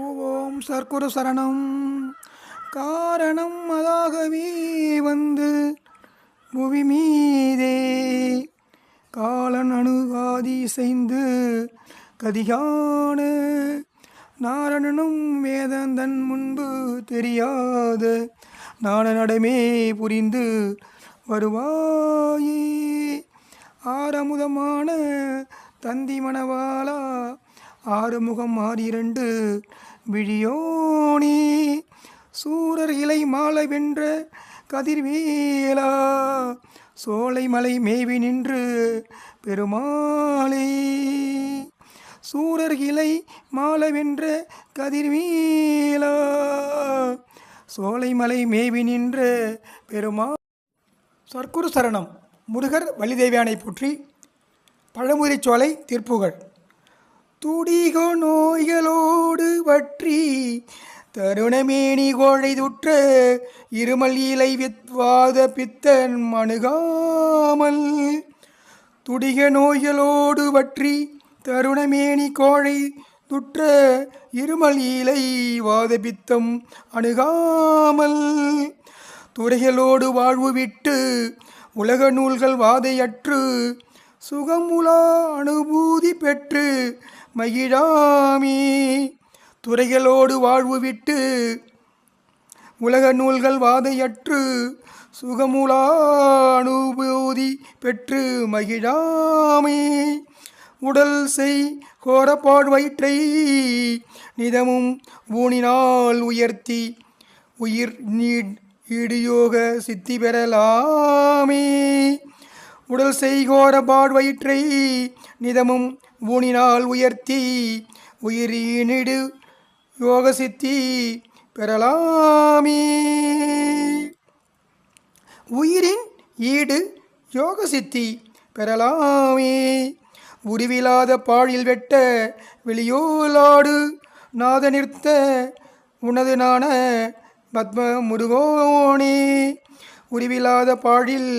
ஓம் சர்க்குரு சரணம். காரணம் அதாகவே வந்து புவி மீதே காலன் அணுகாதி செய்து கதியான நாரணனும் வேதந்தன் முன்பு தெரியாத நாடனடமே புரிந்து வருவாயே. ஆரமுதமான தந்தி மணவாளா ஆறுமுகம் ஆறிரண்டு விழியோனே சூரர் இலை மாலை வென்ற கதிர்வேலா சோலை மலை மேவி நின்று பெருமாளே. சூரர் இலை மாலை வென்ற கதிர்வேலா சோலை மலை மேவி நின்ற பெருமாள். சர்க்குரு சரணம். முருகர் வள்ளிதேவியானை போற்றி. பழமுதிர்ச்சோலை திருப்புகழ். துடிக நோய்களோடு வற்றி தருணமேனி கோழைதுற்ற இருமல் இலை வித்வாத பித்தன் அணுகாமல். துடிக நோய்களோடு வற்றி தருணமேனி கோழை துற்ற இருமல் இலை வாத பித்தம் அணுகாமல். துறைகளோடு வாழ்வு விட்டு உலக நூல்கள் வாதையற்று சுகமுலா அனுபூதி பெற்று மகிழாமே. துறைகளோடு வாழ்வு விட்டு உலக நூல்கள் வாதையற்று சுகமுலா அனுபூதி பெற்று மகிழாமே. உடல் செய் கோரப்பாடு வயிற்றை நிதமும் ஊனினால் உயர்த்தி உயிர் ஈடுயோக சித்தி பெறலாமே. உடல் செய்கோர பாட்வயிற்றை நிதமும் ஊனினால் உயர்த்தி உயிரினிடு யோக சித்தி பெறலாமே. உயிரின் ஈடு யோக சித்தி பெறலாமே. உருவிலாத பாழில் வெட்ட வெளியோலாடு நாத நிறுத்த உனது நான பத்ம முருகோனே. உருவிலாத பாழில்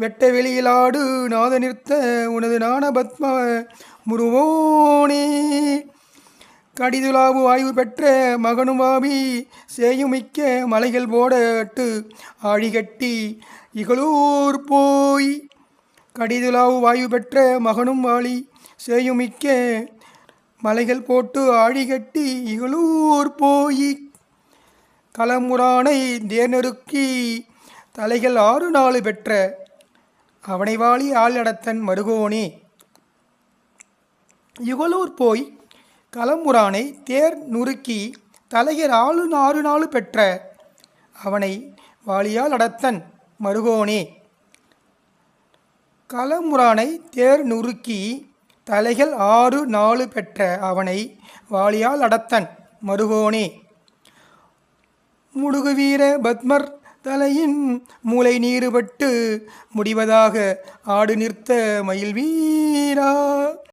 வெட்ட வெளியிலாடு நாத நிறுத்த உனது நான பத்ம முருகோனே. கடிதுலாவு ஆய்வு பெற்ற மகனும் வாவி சேயுமிக்க மலைகள் போடட்டு ஆழிகட்டி இகலூர் போய். கடிதுலாவு வாயு பெற்ற மகனும் வாழி சேயுமிக்க மலைகள் போட்டு ஆழிகட்டி இகலூர் போய். களமுரானை தேர்நெருக்கி தலைகள் 6 பெற்ற அவனை வாழி ஆளடத்தன் மருகோனே. இகலூர் போய் களமுரானை தேர் நுறுக்கி தலைகள் 6 பெற்ற அவனை வாழியால் அடத்தன் மருகோனே. களமுரானை தேர் நுறுக்கி தலைகள் 6 பெற்ற அவனை வாழியால் அடத்தன் மருகோனே. முடுகு வீர பத்மர் தலையின் மூளை நீறுபட்டு முடிவதாக ஆடு நிறுத்த மயில் வீரா.